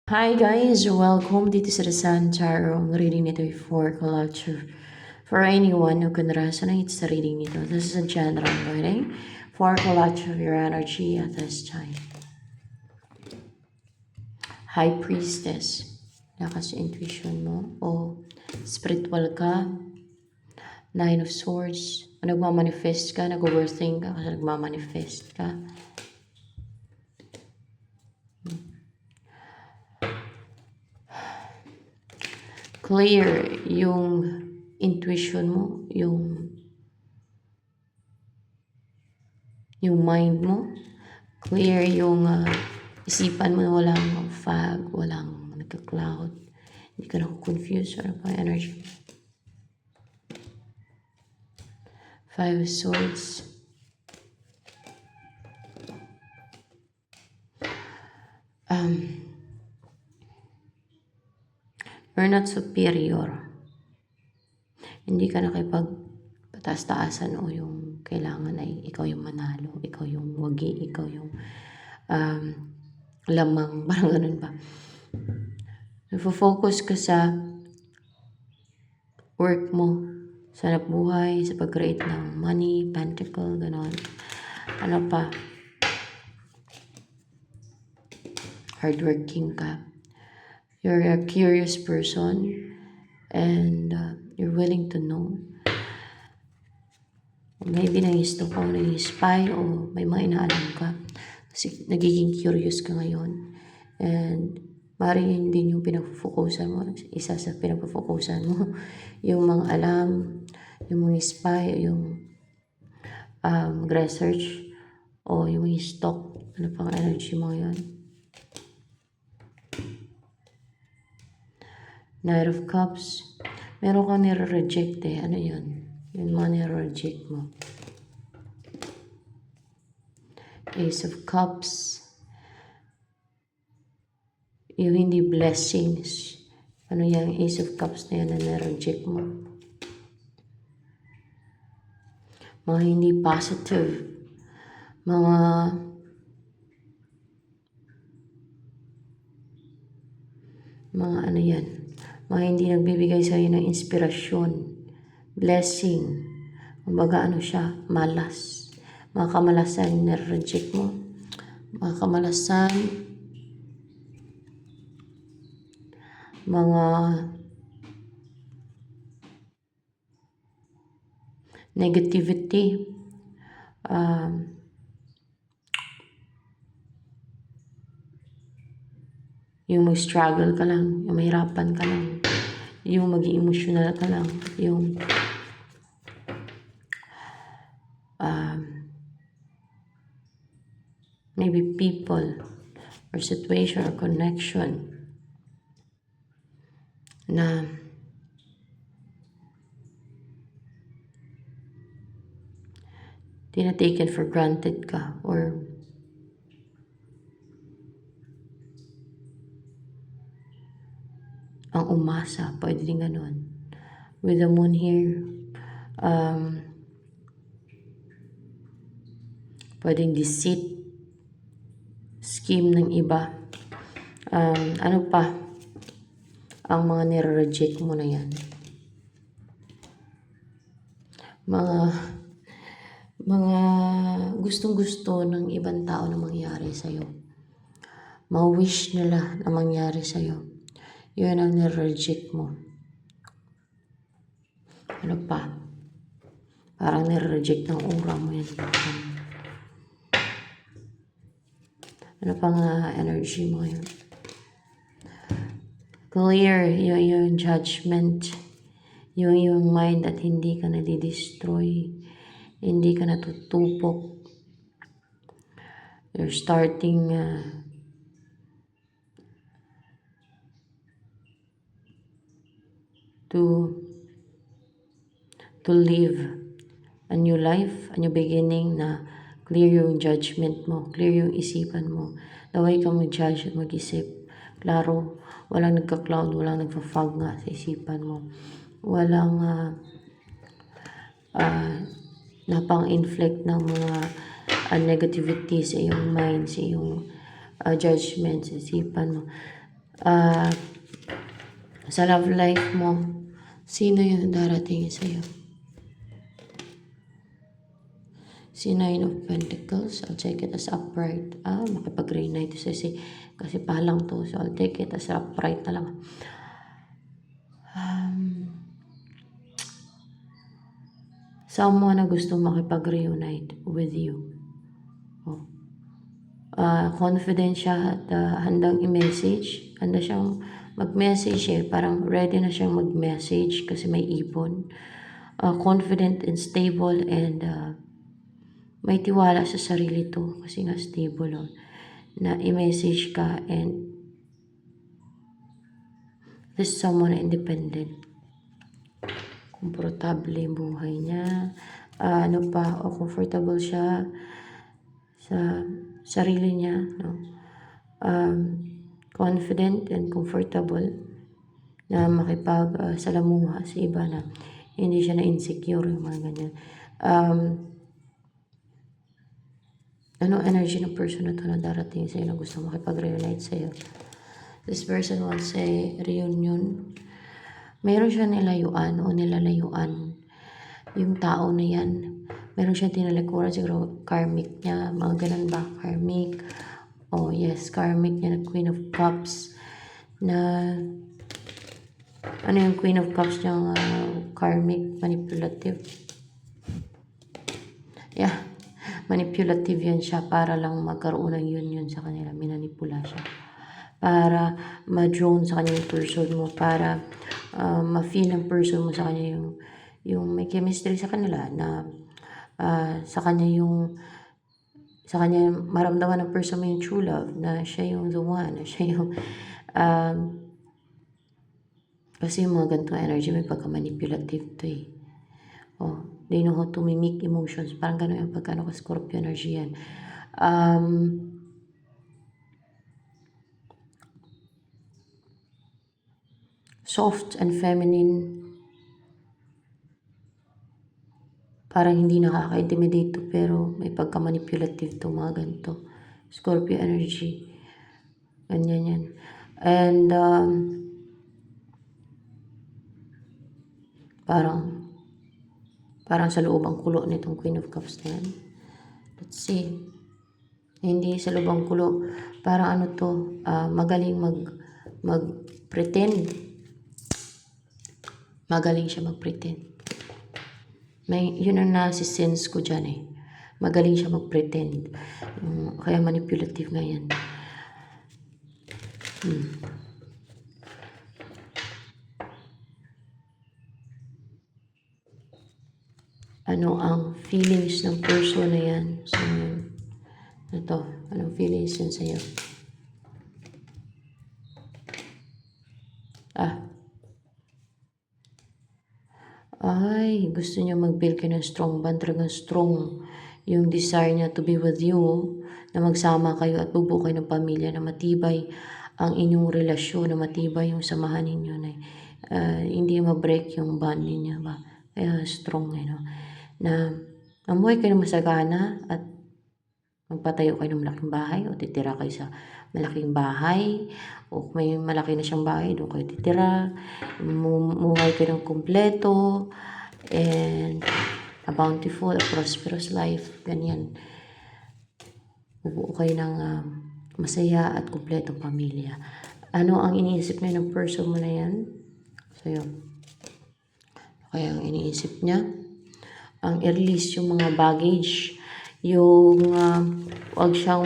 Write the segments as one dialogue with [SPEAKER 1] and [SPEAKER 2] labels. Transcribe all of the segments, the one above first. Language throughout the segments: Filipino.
[SPEAKER 1] Hi guys, welcome dito sa The Sun Tarot. Ang reading nito ay for culture. For anyone who can resonate sa reading nito, this is a general reading for culture of your energy at this time. High Priestess, lakas sa intuition mo o spiritual ka. Nine of Swords, o nagmamanifest ka, nag-overthink ka kasi nagmamanifest ka. Clear yung intuition mo, yung mind mo. Clear yung isipan mo na walang fog, walang nagka-cloud. Hindi ka naku-confuse or pa energy. Five of Swords. You're not superior. Hindi ka nakipagpataas-taasan o yung kailangan ay ikaw yung manalo, ikaw yung wagi, ikaw yung lamang, parang ganun ba. Nafo-focus ka sa work mo, sa hanap buhay, sa pag-create ng money, pentacle, gano'n. Ano pa? Hardworking ka. You're a curious person and you're willing to know. Maybe nang-stalk o nang-spy o may mga inaalam ka. Kasi nagiging curious ka ngayon. And maaaring yun din yung pinag-focusan mo. Isa sa pinag-focusan mo. Yung mga alam, yung mga spy, yung research o yung stalk. Ano pang energy mo yun? Knight of Cups. Meron kang nire-reject eh. Ano yun? Yung mga nire-reject mo. Ace of Cups. Yung hindi blessings. Ano yung Ace of Cups na yan na nire-reject mo? Mga hindi positive. Mga ano yan? Mga hindi nagbibigay sa'yo ng inspirasyon, blessing, kumbaga ano siya, malas. Mga kamalasan nire-reject mo. Mga kamalasan, mga negativity, yung mag-struggle ka lang, yung mahirapan ka lang, yung mag-emotional ka lang, yung maybe people or situation or connection na tinataken for granted ka or ang umasa, pwede din ganun. With the moon here, pwedeng deceit, scheme ng iba. Ano pa? Ang mga nire-reject mo na yan. Mga gustong-gusto ng ibang tao na mangyari sa'yo. Mga wish nila na mangyari sa'yo. Yun ang nire-reject mo. Ano pa? Parang nire-reject ng aura mo yan. Ano pang energy mo yun? Clear yung judgment. Yung mind at hindi ka nadidestroy. Hindi ka natutupok. You're starting to live a new life, a new beginning na clear yung judgment mo, clear yung isipan mo. Daway ka mag-judge at mag-isip. Klaro, walang nagka-cloud, walang nagpa-fog nga sa isipan mo. Walang napang-inflict ng mga negativity sa iyong mind, sa iyong judgment, sa isipan mo. Ah, sa love life mo, sino yung darating sa'yo? Si Nine of Pentacles, I'll take it as upright. Makipag-reunite kasi palang to. So, I'll take it as upright na lang. Someone na gusto makipag-reunite with you. Confident siya at handang i-message. Handa siyang mag-message Parang ready na siyang mag-message kasi may ipon. Confident and stable and may tiwala sa sarili to kasi nga stable na i-message ka and this someone na independent. Komportable yung buhay niya. Comfortable siya sa sarili niya, no? Confident and comfortable na salamuha sa iba na hindi siya na-insecure, yung mga ganyan. Energy ng person na to na darating sa'yo na gusto makipag-reunite sa'yo? This person wants a reunion. Meron siya nilayuan o nilalayuan. Yung tao na yan, meron siya tinalikuran, siguro karmic niya, mga ganun ba? Karmic. Yes, karmic niya na Queen of Cups. Na, ano yung Queen of Cups niya? Karmic, manipulative. Yeah, manipulative yan siya para lang magkaroon ng union sa kanila. Minanipula siya. Para ma-drone sa kanya yung person mo, para ma-feel ng person mo sa kanya yung may chemistry sa kanila na sa kanya maramdaman ng person mo yung true love, na siya yung the one, na siya yung kasi yung mga ganitong energy may pagka-manipulative to they know how to mimic emotions, parang gano'n yung pagkano ka Scorpio energy yan. Soft and feminine, parang hindi nakaka-intimidate to, pero may pagka-manipulative to, mga ganito. Scorpio energy. Ganyan yan. And, parang sa loob ang kulo nitong Queen of Cups na yan. Let's see. Hindi sa loob ang kulo. Parang magaling mag-pretend. Magaling siya mag-pretend. Yun ang nasi-sense ko dyan Magaling siya mag-pretend. Kaya manipulative nga yan. Ano ang feelings ng person na yan? So, anong feelings yan sa'yo? Gusto niya mag-build kayo ng strong bond, talagang strong yung desire niya to be with you, na magsama kayo at bubuo kayo ng pamilya, na matibay ang inyong relasyon, na matibay yung samahan ninyo, na hindi ma-break yung bond ninyo ba? Kaya strong na mamuhay kayo ng masagana at magpatayo kayo ng malaking bahay o titira kayo sa malaking bahay, o kung may malaki na siyang bahay, doon kayo titira, mamuhay kayo ng kumpleto and a bountiful, a prosperous life, ganyan. Bubuo kayo ng masaya at kumpletong pamilya. Ano ang iniisip niya ng person mo na yan? So, yun. Kaya ang iniisip niya, ang i-release yung mga baggage, yung wag siyang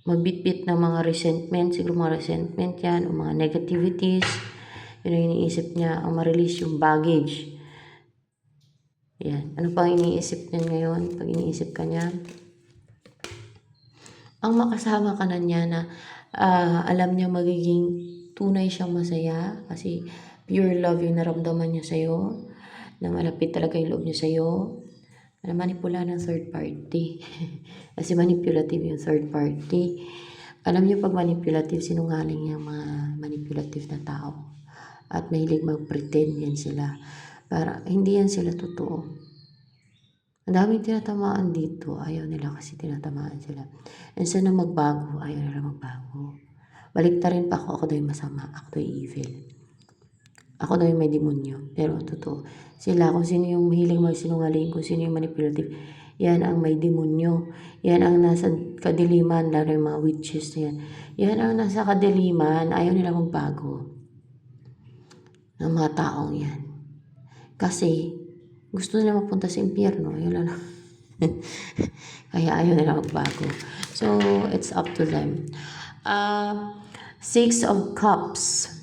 [SPEAKER 1] magbitbit ng mga resentment, siguro mga resentment yan, o mga negativities. Yun ang iniisip niya, ang ma-release yung baggage. Yan. Ano pang iniisip niya ngayon? Pag iniisip ka niya, ang makasama ka na niya na alam niya magiging tunay siyang masaya kasi pure love yung naramdaman niya sa'yo, na malapit talaga yung loob niya sa'yo, na manipula ng third party. Kasi manipulative yung third party. Alam niyo pag manipulative, sinungaling yung mga manipulative na tao. At mahilig mag-pretend yan sila. Para hindi yan sila totoo. Ang daming tinatamaan dito, ayaw nila kasi tinatamaan sila. Instead na magbago, ayaw nila magbago. Baliktarin pa ako daw yung masama, ako daw yung evil. Ako daw yung may demonyo. Pero totoo, sila kung sino yung mahilig magsinungaling, kung sino yung manipulative, yan ang may demonyo. Yan ang nasa kadiliman, lalo yung mga witches na yan. Yan ang nasa kadiliman, ayaw nila magbago ng mga taong yan. Kasi gusto nila mapunta sa impyerno, yun lang. Kaya ayaw nila magbago. So, it's up to them. Six of Cups.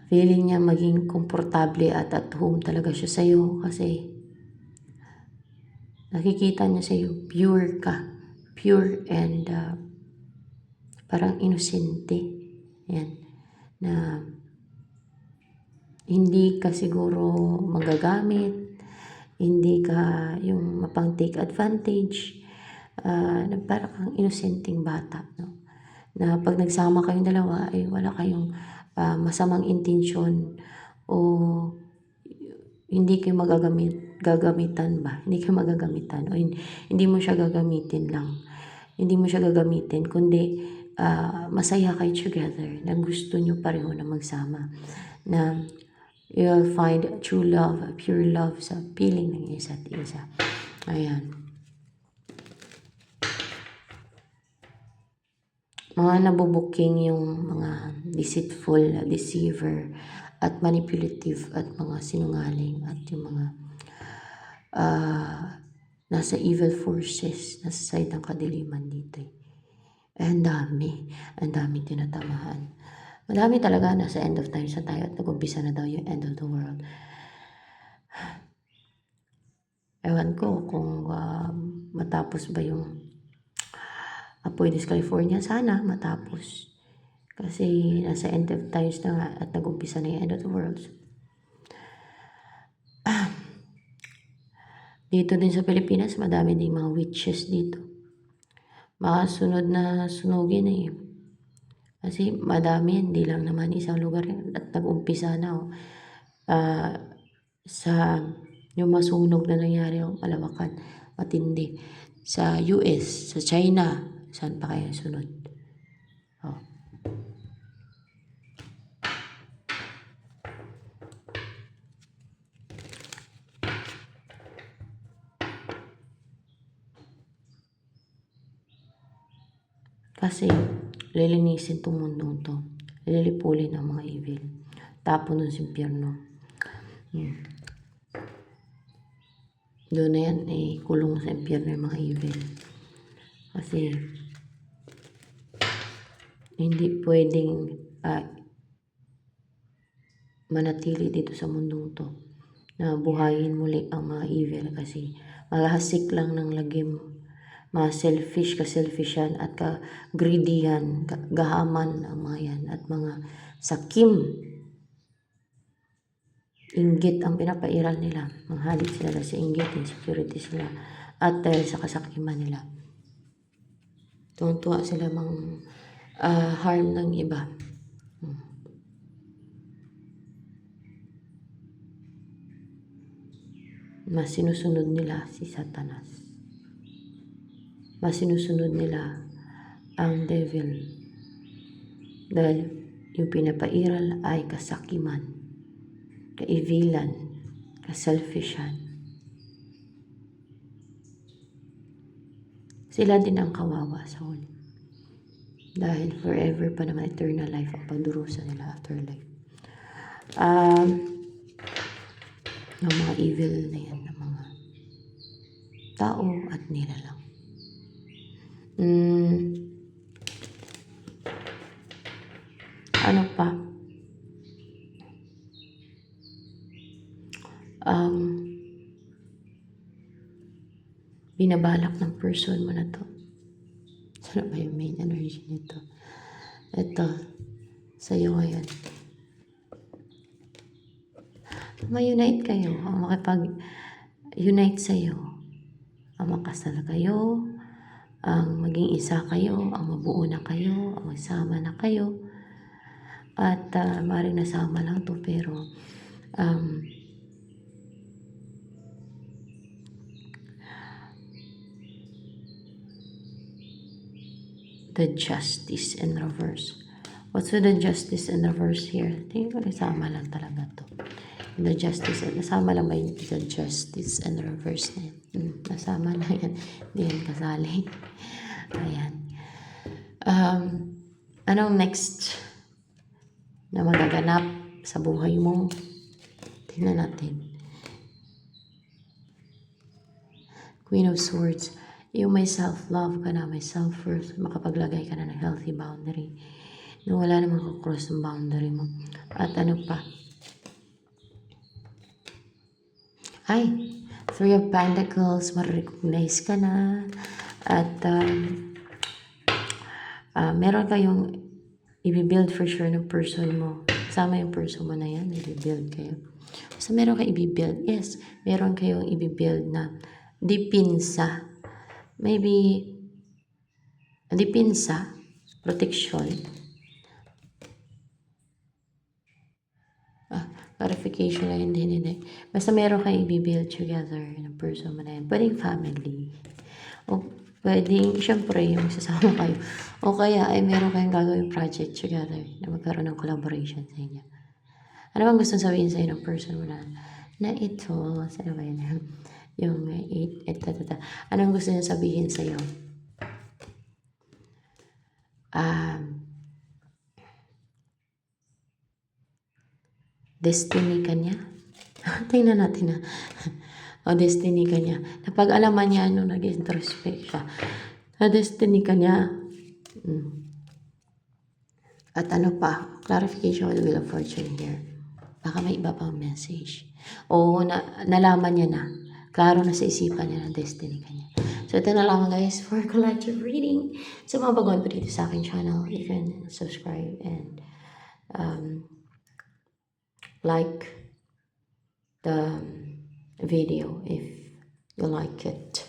[SPEAKER 1] Feeling niya maging komportable at home talaga siya sa'yo kasi nakikita niya sa'yo, pure ka. Pure and parang inosente. Yan. Na hindi ka siguro magagamit, hindi ka yung mapang take advantage, na parang kang inosenteng bata, no? Na pag nagsama kayong dalawa ay wala kayong masamang intensyon o hindi kayo gagamitan ba? Hindi kayo magagamitan o hindi mo siya gagamitin lang. Hindi mo siya gagamitin, kundi masaya kayo together, na gusto nyo pareho na magsama, na you'll find true love, pure love sa feeling ng isa't isa. Ayan. Mga nabubuking yung mga deceitful, deceiver, at manipulative, at mga sinungaling, at yung mga nasa evil forces, nasa side ng kadiliman dito. Ang dami tinatamaan. Madami talaga, nasa end of times na tayo at nag-umpisa na daw yung end of the world. Ewan ko kung matapos ba yung Apoyes, California. Sana matapos. Kasi nasa end of times na nga at nag-umpisa na yung end of the world. Dito din sa Pilipinas, madami din mga witches dito. Makasunod na sunugin eh. Kasi madami, hindi lang naman isang lugar at nag-umpisa na. Sa yung masunog na nangyari yung Kalawakan, matindi. Sa US, sa China, saan pa kaya sunod? Oh. Kasi lilinisin tong mundong to. Lilipulin ang mga evil. Tapon ng simpyerno. Doon na yan, kulong sa impyerno yung mga evil. Kasi hindi pwedeng manatili dito sa mundong to na buhayin muli ang mga evil, kasi maghahasik lang ng lagim, mga selfish, ka-selfishan at ka-greedyan, gahaman ang mga yan, at mga sakim, inggit ang pinapairal nila. Manghalit sila sa inggit, insecurity sila, at dahil sa kasakiman nila, tuwa sila harm ng iba. Mas sinusunod nila si Satanas. Mas sinusunod nila ang devil. Dahil yung pinapairal ay kasakiman, kaivilan, kaselfishan. Sila din ang kawawa sa huli. Dahil forever pa naman, eternal life ang pagdurusa nila, afterlife. Ng mga evil na yan, ng mga tao at nilalang. Ano pa? Binabalak ng person mo na to. Sana ba yung main energy nito? Ito, sa'yo ngayon. Ma-unite kayo, ang makipag-unite sa'yo, ang makasal kayo, ang maging isa kayo, ang mabuo na kayo, ang magsama na kayo, At maaaring nasama lang to, pero the justice in reverse. What's with the justice in reverse here? Tingin ko nasama lang talaga to. The justice, nasama lang ba yung the justice in reverse na yan? Nasama lang yan. Hindi yan kasali. Ayan. Anong next na magaganap sa buhay mo? Tingnan natin. Queen of Swords. Yung may self-love ka na, may self-worth, makapaglagay ka na ng healthy boundary. No, wala namang kukross ng boundary mo. At ano pa? Ay, Three of Pentacles, ma-recognize ka na. At meron kayong i-build for sure ng person mo. Kasama yung person mo na yan, i-build kayo. So, meron kayong i-build. Yes, meron kayong i-build na dipinsa. Maybe, dipinsa, protection. Clarification lang, hindi. Basta meron kayong i-build together ng person mo na yan. Pwedeng family. O pwedeng, syempre, yung sasama kayo. O kaya ay meron kayong gagawing project together na magkaroon ng collaboration sa inyo. Ano bang gusto sabihin sa inyo ng person mo na ito? Saan ba yun? Yung anong gusto niya sabihin sa iyo? Destiny ka niya? Tingnan natin na. O destiny ka niya. Napag-alaman niya nung nag-introspect siya. Na destiny ka niya. At ano pa? Clarification with the Wheel of Fortune here. Baka may iba pang message. O nalaman niya na. Klaro na sa isipan niya na destiny ka niya. So ito na lang guys for collective reading. So mga baguhan po dito sa aking channel, you can subscribe and like the video if you like it.